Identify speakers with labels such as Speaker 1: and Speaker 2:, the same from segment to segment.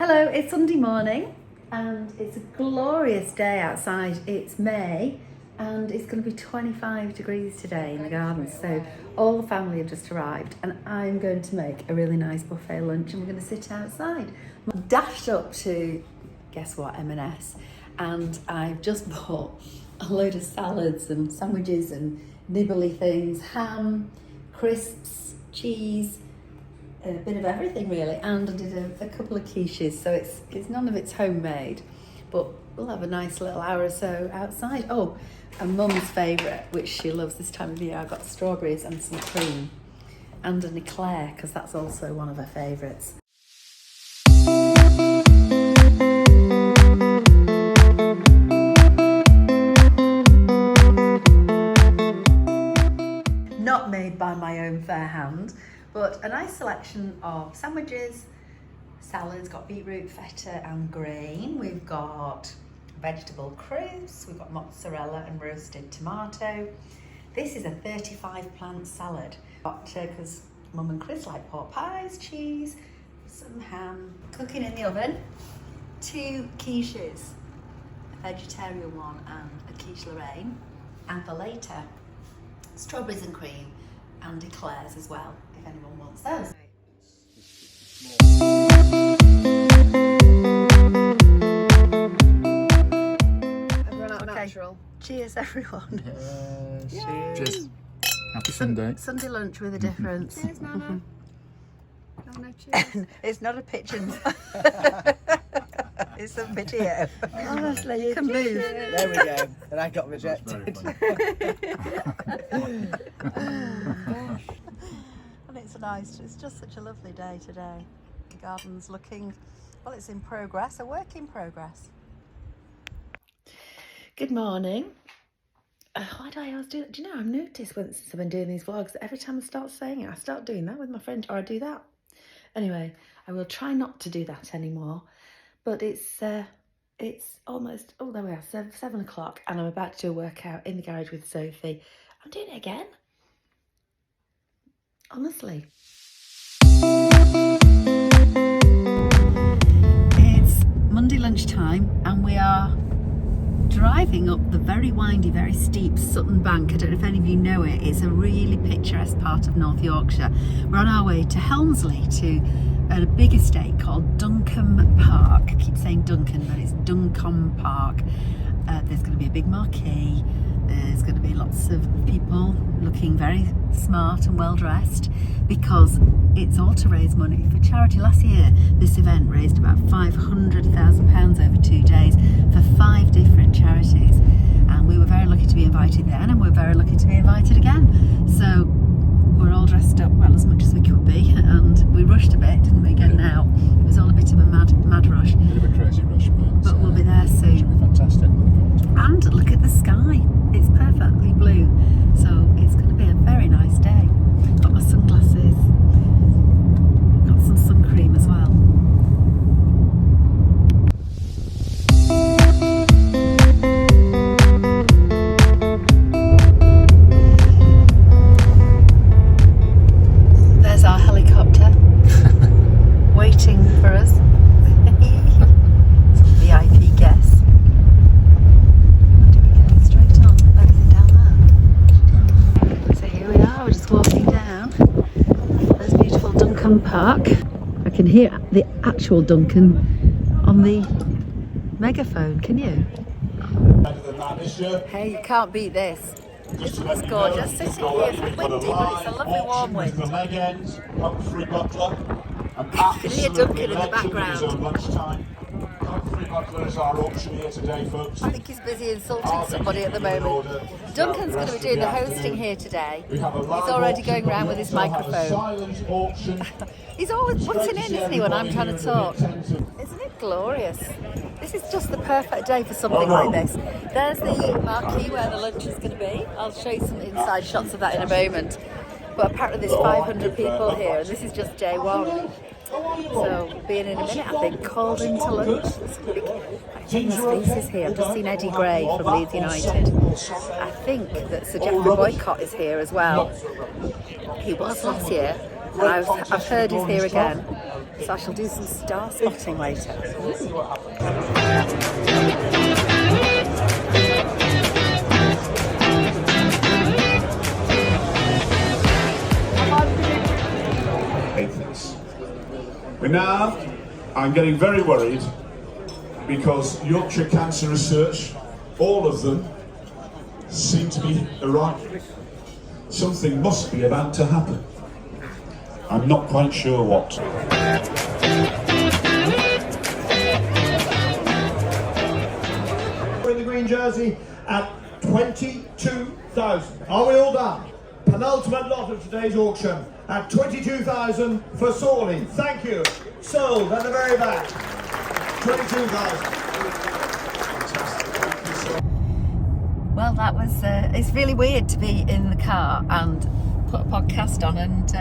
Speaker 1: Hello, it's Sunday morning and it's a glorious day outside. It's May and it's going to be 25 degrees today in the garden. So all the family have just arrived and I'm going to make a really nice buffet lunch and we're going to sit outside. I dashed up to, guess what, M&S, and I've just bought a load of salads and sandwiches and nibbly things, ham, crisps, cheese, a bit of everything really, and I did a couple of quiches, so it's none of it's homemade, but we'll have a nice little hour or so outside. Oh, and Mum's favourite, which she loves this time of year, I got strawberries and some cream and an eclair, because that's also one of her favourites. Not made by my own fair hand, but a nice selection of sandwiches, salads, got beetroot, feta and grain. We've got vegetable crisps, we've got mozzarella and roasted tomato. This is a 35 plant salad. Because Mum and Chris like pork pies, cheese, some ham. Cooking in the oven, 2 quiches, a vegetarian one and a quiche Lorraine. And for later, strawberries and cream and eclairs as well, if anyone wants those. Natural. Cheers, everyone.
Speaker 2: Cheers. Happy Sunday.
Speaker 1: Sunday lunch with a difference.
Speaker 3: Cheers, Nana. No, cheers.
Speaker 1: It's not a picture. It's a video. Honestly, you can move.
Speaker 4: There we go. And I got rejected.
Speaker 1: And it's just such a lovely day today. The garden's looking, well, it's in progress, a work in progress. Good morning. Why do I always do that? Do you know, I've noticed since I've been doing these vlogs that every time I start saying it, I start doing that with my friend, or I do that. Anyway, I will try not to do that anymore. But it's almost, oh, there we are, 7 o'clock, and I'm about to do a workout in the garage with Sophie. I'm doing it again. Honestly. It's Monday lunchtime, and we are driving up the very windy, very steep Sutton Bank. I don't know if any of you know it. It's a really picturesque part of North Yorkshire. We're on our way to Helmsley, to a big estate called Duncombe Park. I keep saying Duncan, but it's Duncombe Park. There's going to be a big marquee. There's going to be lots of people looking very smart and well dressed, because it's all to raise money for charity. Last year this event raised about £500,000 over 2 days for 5 different charities, and we were very lucky to be invited then, and we're very lucky to be invited again. So we're all dressed up, well, as much as we could be, and we rushed a bit, didn't we, getting out? It was all a bit of a mad rush.
Speaker 2: Bit of a crazy rush,
Speaker 1: but we'll be there soon.
Speaker 2: Should be fantastic.
Speaker 1: And look at the sky, it's perfectly blue, so it's going to be a very nice day. Got my sunglasses, got some sun cream as well. There's our helicopter waiting for us. Some VIP guests. Straight on, everything down there. So here we are, we're just walking down. There's beautiful Duncombe Park. I can hear the actual Duncan on the megaphone, can you? Hey, you can't beat this. It's gorgeous. Sitting here, it's windy, but it's a lovely warm wind. You can hear Duncan in the background. I think he's busy insulting somebody at the moment. Duncan's going to be doing the hosting here today. He's already going around with his microphone. He's always butting in, isn't he, when I'm trying to talk? Isn't it glorious? This is just the perfect day for something like this. There's the marquee where the lunch is going to be. I'll show you some inside shots of that in a moment. But apparently there's 500 people here, and this is just day one. So being in a minute, I've been called into lunch. Famous faces here. I've just seen Eddie Gray from Leeds United. I think that Sir Geoffrey Boycott is here as well. He was last year, and I've heard he's here again. So I shall do some star spotting later.
Speaker 5: But now, I'm getting very worried because Yorkshire Cancer Research, all of them, seem to be arriving. Something must be about to happen. I'm not quite sure what.
Speaker 6: In the green jersey at 22,000. Are we all done? Penultimate lot of today's auction at 22,000 for Sawley. Thank you. Sold at the very back. 22,000.
Speaker 1: Well, that was, it's really weird to be in the car and put a podcast on and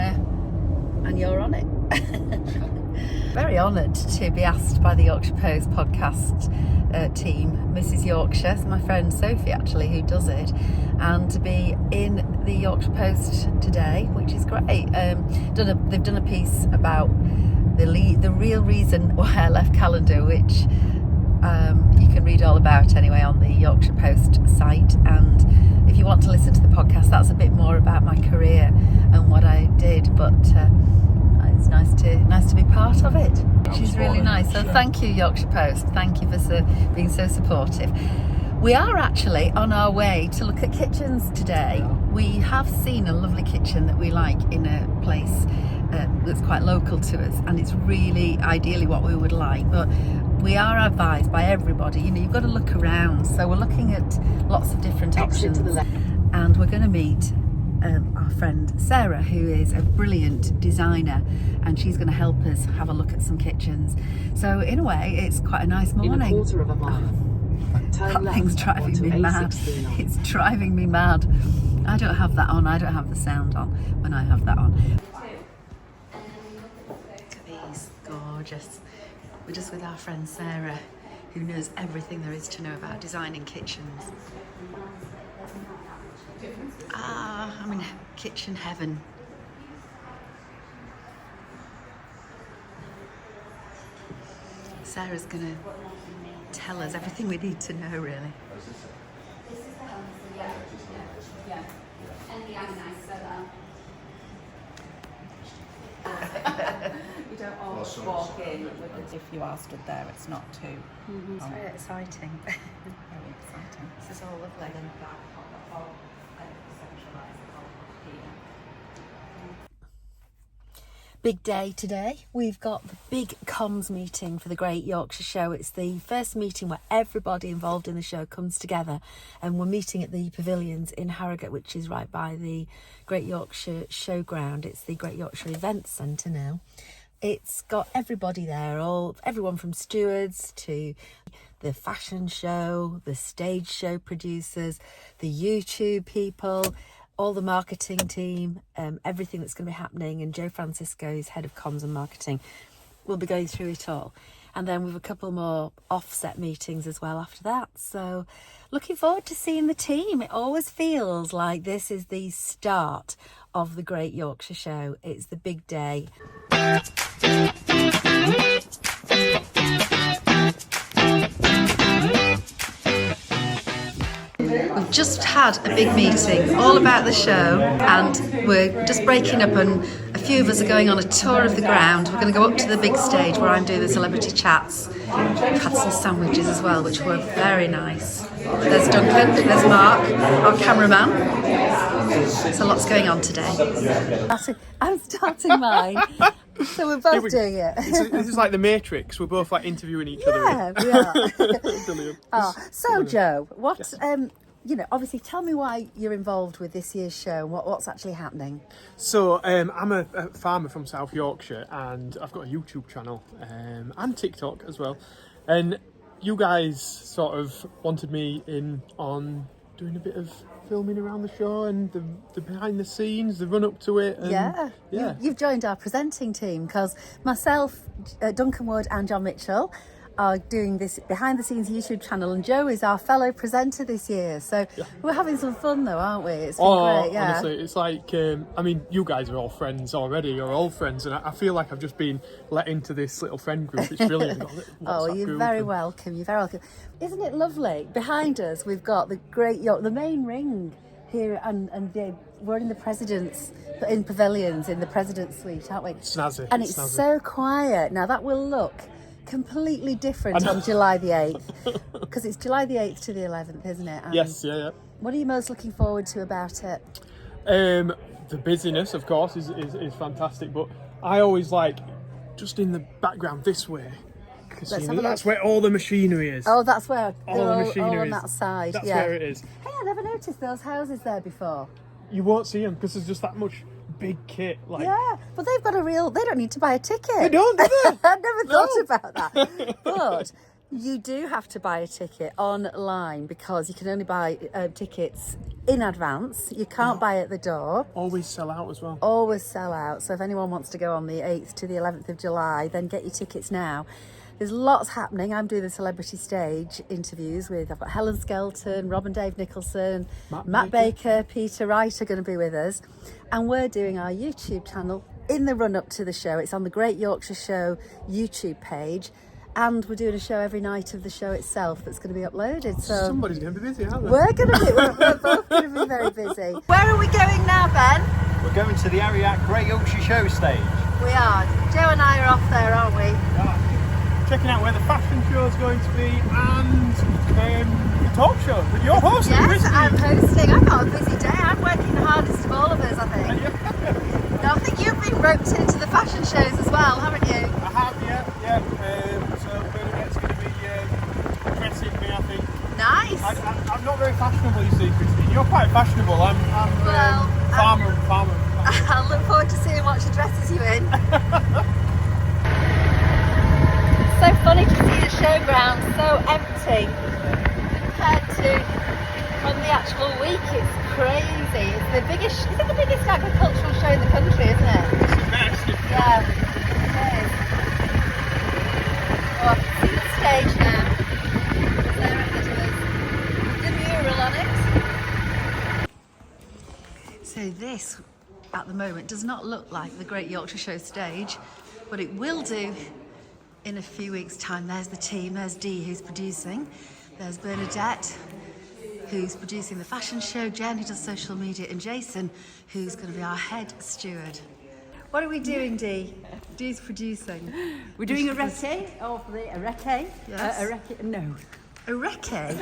Speaker 1: you're on it. Very honoured to be asked by the Yorkshire Post podcast team, Mrs Yorkshire, my friend Sophie actually, who does it, and to be in the Yorkshire Post today, which is great. They've done a piece about the real reason why I left Calendar, which you can read all about anyway on the Yorkshire Post site. And if you want to listen to the podcast, that's a bit more about my career and what I did, but it's nice to be part of it, which is really nice. So thank you, Yorkshire Post. Thank you for being so supportive. We are actually on our way to look at kitchens today. We have seen a lovely kitchen that we like in a place that's quite local to us, and it's really ideally what we would like, but we are advised by everybody, you've got to look around. So we're looking at lots of different options, and we're going to meet our friend Sarah, who is a brilliant designer, and she's going to help us have a look at some kitchens. So in a way, it's quite a nice morning.
Speaker 7: In a quarter of a mile.
Speaker 1: That thing's driving me mad. It's driving me mad. I don't have that on. I don't have the sound on when I have that on. Look at these, gorgeous. We're just with our friend Sarah, who knows everything there is to know about designing kitchens. I'm in kitchen heaven. Sarah's going to tell us everything we need to know, really.
Speaker 3: This is the home, yeah. And the agonized seller.
Speaker 8: You don't always walk in with it. If you are stood there, it's not too.
Speaker 1: It's very exciting.
Speaker 8: Very exciting.
Speaker 1: This is all lovely. Big day today. We've got the big comms meeting for the Great Yorkshire Show. It's the first meeting where everybody involved in the show comes together, and we're meeting at the Pavilions in Harrogate, which is right by the Great Yorkshire Showground. It's the Great Yorkshire Events Centre now. It's got everybody there, everyone from stewards to the fashion show, the stage show producers, the YouTube people, all the marketing team, everything that's going to be happening. And Joe Francisco is head of comms and marketing. We'll be going through it all. And then we've a couple more offset meetings as well after that. So looking forward to seeing the team. It always feels like this is the start of the Great Yorkshire Show. It's the big day. We've just had a big meeting all about the show, and we're just breaking up, and a few of us are going on a tour of the ground. We're going to go up to the big stage where I'm doing the celebrity chats. We've had some sandwiches as well, which were very nice. There's Duncan, there's Mark, our cameraman. So lots going on today. I'm starting mine. So we're both doing it.
Speaker 9: This is like the Matrix. We're both like interviewing each other.
Speaker 1: Yeah, we are.
Speaker 9: Brilliant.
Speaker 1: So Joe, what? Obviously, tell me why you're involved with this year's show and what's actually happening.
Speaker 9: So I'm a farmer from South Yorkshire, and I've got a YouTube channel and TikTok as well. And you guys sort of wanted me in on doing a bit of filming around the show and the behind the scenes, the run up to it. And
Speaker 1: You've joined our presenting team, because myself, Duncan Wood and John Mitchell are doing this behind the scenes YouTube channel, and Joe is our fellow presenter this year. So we're having some fun though, aren't we? It's been great, yeah.
Speaker 9: Honestly, it's like, I mean, you guys are all friends already, you're all friends, and I feel like I've just been let into this little friend group. It's brilliant.
Speaker 1: You're very welcome, you're very welcome. Isn't it lovely? Behind us, we've got the Great York, the main ring here, and we're in the President's, in pavilions, in the President's Suite, aren't we?
Speaker 9: Snazzy.
Speaker 1: And it's so quiet. Now that will look completely different on July the 8th, because it's July the 8th to the 11th, isn't it? And
Speaker 9: yes, yeah.
Speaker 1: what are you most looking forward to about it?
Speaker 9: The busyness, of course, is fantastic, but I always like just in the background this way. That's where all the machinery is.
Speaker 1: Oh, that's where
Speaker 9: all the machinery
Speaker 1: on
Speaker 9: is.
Speaker 1: that side.
Speaker 9: That's
Speaker 1: yeah.
Speaker 9: where it is.
Speaker 1: Hey, I never noticed those houses there before.
Speaker 9: You won't see them because there's just that much big kit. Like,
Speaker 1: yeah, but they've got they don't need to buy a ticket.
Speaker 9: They don't, do they?
Speaker 1: I never thought about that. But you do have to buy a ticket online, because you can only buy tickets in advance. You can't buy at the door.
Speaker 9: Always sell out as well.
Speaker 1: Always sell out. So if anyone wants to go on the 8th to the 11th of July, then get your tickets now. There's lots happening. I'm doing the celebrity stage interviews I've got Helen Skelton, Rob and Dave Nicholson, Matt Baker, Peter Wright are going to be with us. And we're doing our YouTube channel in the run up to the show. It's on the Great Yorkshire Show YouTube page. And we're doing a show every night of the show itself that's going to be uploaded. So
Speaker 9: somebody's going to be busy, aren't they?
Speaker 1: We're both going to be very busy. Where are we going now, Ben?
Speaker 7: We're going to the Ariat Great Yorkshire Show stage.
Speaker 1: We are. Joe and I are off there, aren't we?
Speaker 9: Yeah. Checking out where the fashion show is going to be, and the talk show that you're hosting.
Speaker 1: Yes, I'm hosting. I've got a busy day. I'm working the hardest of all of us, I think. Now, I think you've been roped into the fashion shows as well, haven't you?
Speaker 9: I have, yeah. So Bernadette's going to be dressing me, I think.
Speaker 1: Nice.
Speaker 9: I'm not very fashionable, you see, Christine. You're quite fashionable. I'm farmer.
Speaker 1: I'll look forward to seeing what she dresses you in. So funny to see the showground so empty compared to on the actual week. It's crazy. It's the biggest, is it the biggest agricultural show in the country, isn't it?
Speaker 9: It's the best.
Speaker 1: Yeah, it is. Oh, I can see the stage now. There ahead of us. The mural on it. So this, at the moment, does not look like the Great Yorkshire Show stage, but it will do in a few weeks' time. There's the team. There's Dee, who's producing. There's Bernadette, who's producing the fashion show. Jen, who does social media, and Jason, who's going to be our head steward. What are we doing, Dee? Dee's producing.
Speaker 8: We're doing a recce. Oh, for the recce.
Speaker 1: Yes.
Speaker 8: A recce. No.
Speaker 1: A recce?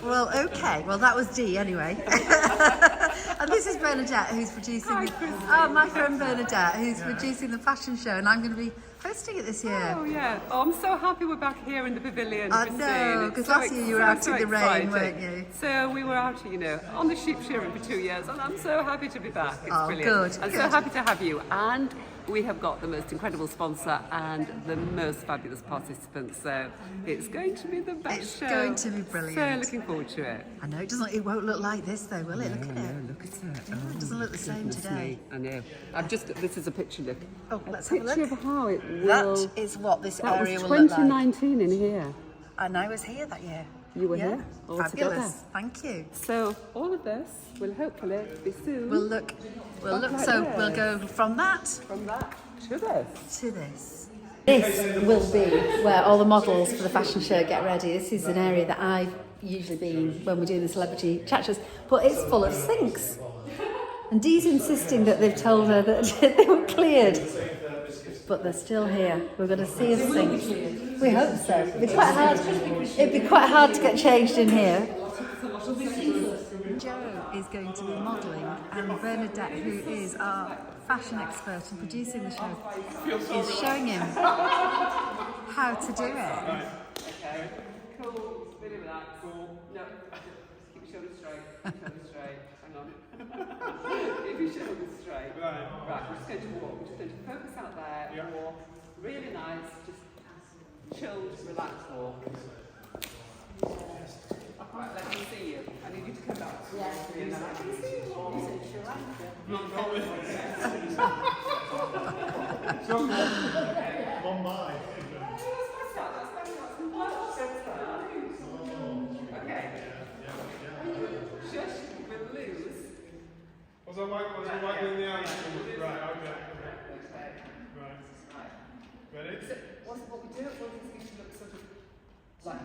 Speaker 1: Well, okay. Well, that was Dee anyway. And this is Bernadette, who's producing. My friend Bernadette, who's producing the fashion show, and I'm going to be hosting it this year.
Speaker 10: Oh yeah! Oh, I'm so happy we're back here in the pavilion.
Speaker 1: I know, because last year you were out in the rain, weren't you?
Speaker 10: So we were out, on the sheep shearing for 2 years, and I'm so happy to be back. It's brilliant.
Speaker 1: Good.
Speaker 10: I'm so happy to have you, and we have got the most incredible sponsor and the most fabulous participants. So it's going to be the best show.
Speaker 1: It's going to be brilliant.
Speaker 10: So looking forward to it.
Speaker 1: I know it won't look like this though, will it? Look at it.
Speaker 10: Look at it.
Speaker 1: It doesn't look the same today.
Speaker 10: I know. This is a picture look.
Speaker 1: Oh, let's have a look.
Speaker 10: Picture of how it will.
Speaker 1: That is what this area
Speaker 10: was
Speaker 1: will look like.
Speaker 10: 2019 in here.
Speaker 1: And I was here that year.
Speaker 10: You were here? All
Speaker 1: Fabulous.
Speaker 10: together.
Speaker 1: Thank you.
Speaker 10: So all of this will hopefully be soon.
Speaker 1: We'll look.
Speaker 10: Like
Speaker 1: So
Speaker 10: this.
Speaker 1: we'll go from that
Speaker 10: to this.
Speaker 1: to this. This will be where all the models for the fashion show get ready. This is an area that I've usually been when we're doing the celebrity chat shows, but it's full of sinks. And Dee's insisting that they've told her that they were cleared, but they're still here. We're going to see a sink. We hope so. It'd be quite hard to get changed in here. Joe is going to be modelling, and Bernadette, who is our fashion expert and producing the show, is showing him how to do it.
Speaker 10: Okay. Cool. Really relax. Cool. No. Keep your shoulders straight. Shoulders straight. Hang on. Keep your shoulders straight. Right. We're just going to walk. We're just going to focus out there. Yeah. Walk. Really nice. Just chilled, relaxed walk. Right, let me see you. I need you to come back. Yeah. I can see you.
Speaker 9: Not probably. One mind.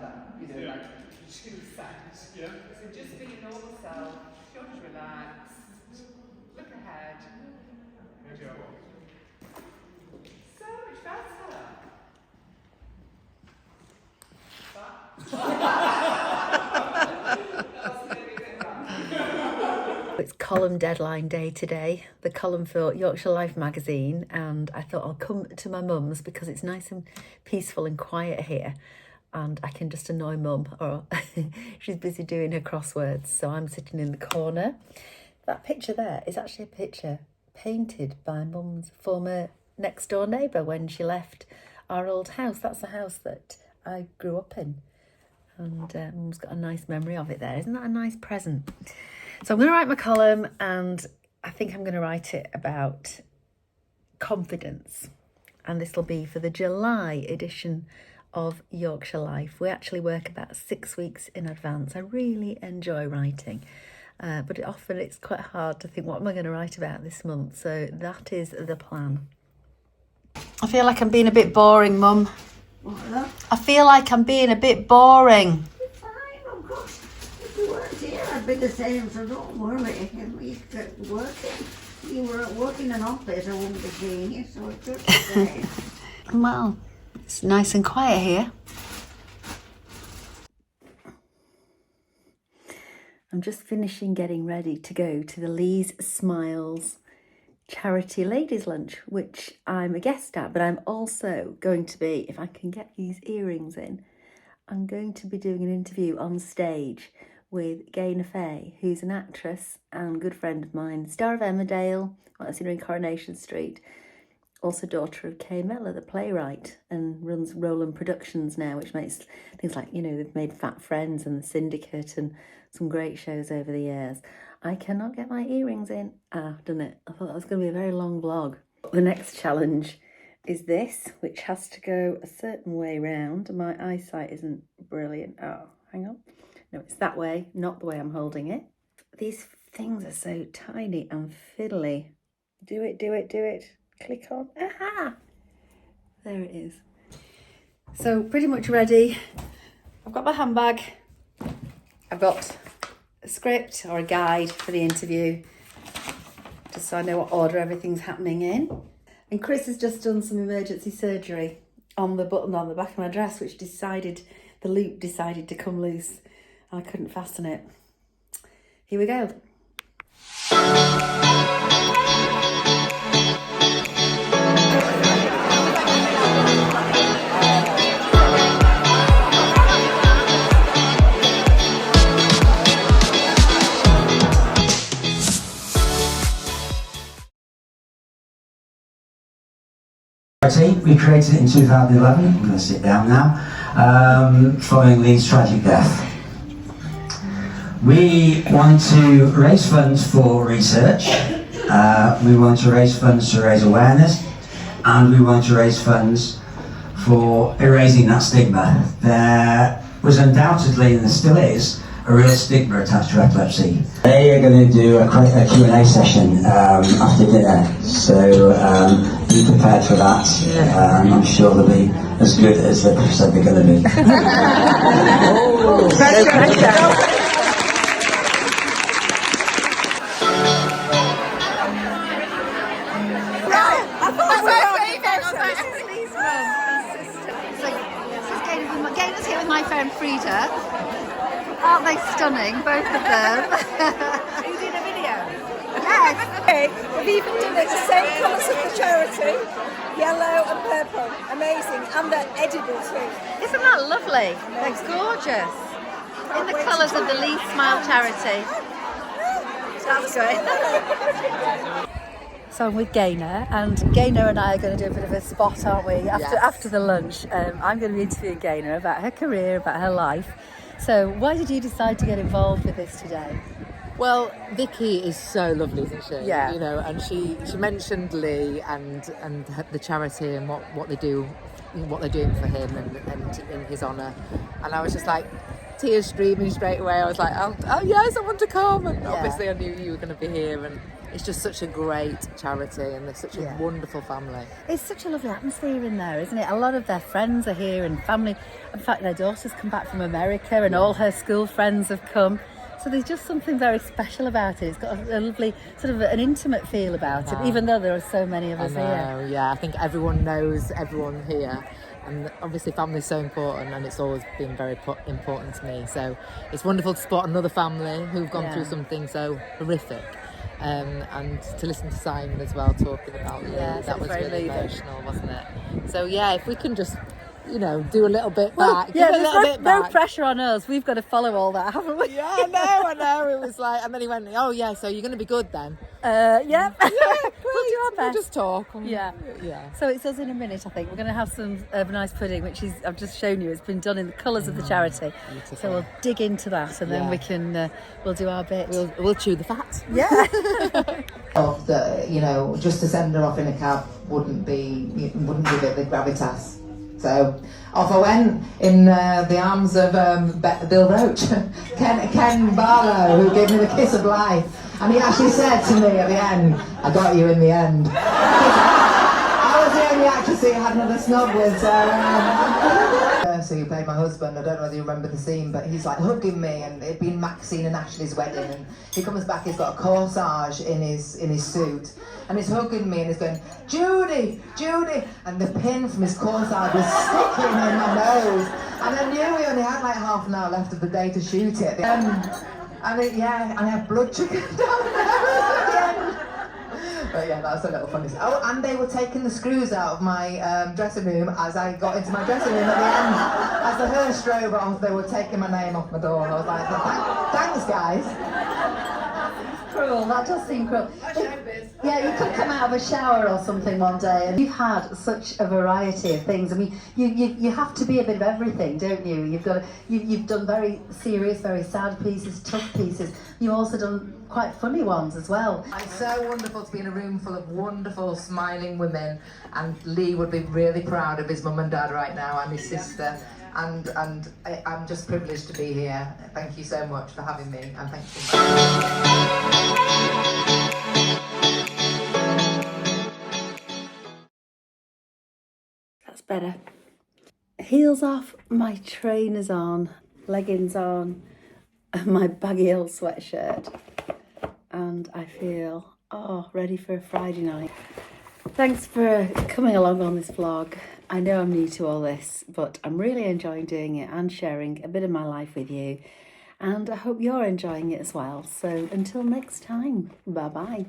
Speaker 10: that, you know, like she was sad. Yeah. So just be your normal self, just relax, look ahead. So much better.
Speaker 1: It's column deadline day today, the column for Yorkshire Life magazine, and I thought I'll come to my mum's because it's nice and peaceful and quiet here and I can just annoy mum, or she's busy doing her crosswords, so I'm sitting in the corner. That picture there is actually a picture painted by mum's former next door neighbour when she left our old house. That's the house that I grew up in, and mum's got a nice memory of it there. Isn't that a nice present? So I'm going to write my column, and I think I'm going to write it about confidence, and this will be for the July edition of Yorkshire Life. We actually work about 6 weeks in advance. I really enjoy writing, but often it's quite hard to think, what am I going to write about this month? So that is the plan. I feel like I'm being a bit boring, Mum.
Speaker 11: What is that?
Speaker 1: I feel like I'm being a bit boring.
Speaker 11: It's fine, of course. If you weren't here, I'd be the same, so don't worry. You kept working. You were working in an office, I wouldn't be seeing you, so it's just the same.
Speaker 1: Well, it's nice and quiet here. I'm just finishing getting ready to go to the Lee's Smiles charity ladies lunch, which I'm a guest at, but I'm also going to be, if I can get these earrings in, I'm going to be doing an interview on stage with Gaynor Faye, who's an actress and good friend of mine, star of Emmerdale, I've seen her in Coronation Street, also daughter of Kay Mellor, the playwright, and runs Roland Productions now, which makes things like, you know, they've made Fat Friends and The Syndicate and some great shows over the years. I cannot get my earrings in. I've done it. I thought that was going to be a very long vlog. The next challenge is this, which has to go a certain way round. My eyesight isn't brilliant. Oh, hang on. No, it's that way, not the way I'm holding it. These things are so tiny and fiddly. Do it, do it, do it. Click on. Aha! There it is. So pretty much ready. I've got my handbag. I've got a script or a guide for the interview, just so I know what order everything's happening in. And Chris has just done some emergency surgery on the button on the back of my dress, which the loop decided to come loose. I couldn't fasten it. Here we go.
Speaker 12: We created it in 2011, I'm going to sit down now, following Lee's tragic death. We want to raise funds for research, we want to raise funds to raise awareness, and we want to raise funds for erasing that stigma. There was undoubtedly, and there still is, a real stigma attached to epilepsy. They are going to do a Q&A session after dinner, so be prepared for that. I'm sure they'll be as good as they said they're going to be.
Speaker 1: Gaynor's here with my friend Frida. Aren't they stunning, both of them?
Speaker 8: Are you doing a video?
Speaker 1: Yes.
Speaker 8: We've even done it the same colours of the charity, yellow and purple. Amazing, and they're edible too.
Speaker 1: Isn't that lovely? They're gorgeous. In the colours of the Lee's Smile charity. That's great. So I'm with Gaynor, and Gaynor and I are going to do a bit of a spot, aren't we? After the lunch, I'm going to be interviewing Gaynor about her career, about her life. So why did you decide to get involved with this today?
Speaker 13: Well, Vicky is so lovely, isn't she?
Speaker 1: Yeah.
Speaker 13: You know, and she mentioned Lee and the charity and what they do, what they're doing for him and in his honour. And I was just like, tears streaming straight away. I was like, oh yes, I want to come. And obviously I knew you were going to be here, and it's just such a great charity, and they're such a wonderful family.
Speaker 1: It's such a lovely atmosphere in there, isn't it? A lot of their friends are here and family. In fact, their daughter's come back from America and all her school friends have come. So there's just something very special about it. It's got a lovely, sort of an intimate feel about it, even though there are so many of us here.
Speaker 13: Yeah, I think everyone knows everyone here. And obviously family is so important, and it's always been very important to me. So it's wonderful to spot another family who've gone through something so horrific. And to listen to Simon as well talking about that was really emotional, wasn't it? So yeah, if we can just, you know, do a little bit back.
Speaker 1: Yeah, there's no pressure on us. We've got to follow all that, haven't we?
Speaker 13: Yeah, I know. It was like, and then he went, "Oh yeah, so you're going to be good then?"
Speaker 1: Yeah. We'll do our best.
Speaker 13: We'll just talk.
Speaker 1: Yeah. So it's us in a minute, I think. We're going to have some nice pudding, which is, I've just shown you, it's been done in the colours of the charity. Beautiful. So we'll dig into that, and then we can, we'll do our bit.
Speaker 13: We'll chew the fat.
Speaker 1: Yeah.
Speaker 14: That, you know, just to send her off in a cab wouldn't give it the gravitas. So off I went in the arms of Bill Roach, Ken Barlow, who gave me the kiss of life. And he actually said to me at the end, "I got you in the end." I was the only actress who had another snub with. So who played my husband, I don't know whether you remember the scene, but he's like hugging me, and it'd been Maxine and Ashley's wedding, and he comes back, he's got a corsage in his suit, and he's hugging me and he's going, "Judy, Judy," and the pin from his corsage was sticking in my nose, and I knew we only had like half an hour left of the day to shoot it. And I had blood sugar down there. But yeah, that's a little funny. Oh, and they were taking the screws out of my dressing room as I got into my dressing room at the end. As the hearse drove off, they were taking my name off my door. I was like, thanks guys.
Speaker 1: Cruel, that does seem cruel. Yeah, you could come out of a shower or something one day, and you've had such a variety of things. I mean, you have to be a bit of everything, don't you? You've done very serious, very sad pieces, tough pieces. You've also done quite funny ones as well.
Speaker 14: It's so wonderful to be in a room full of wonderful, smiling women, and Lee would be really proud of his mum and dad right now, and his sister. And I'm just privileged to be here. Thank you so much for having me, and thank you.
Speaker 1: That's better. Heels off, my trainers on, leggings on, and my baggy old sweatshirt. And I feel, ready for a Friday night. Thanks for coming along on this vlog. I know I'm new to all this, but I'm really enjoying doing it and sharing a bit of my life with you. And I hope you're enjoying it as well. So until next time, bye-bye.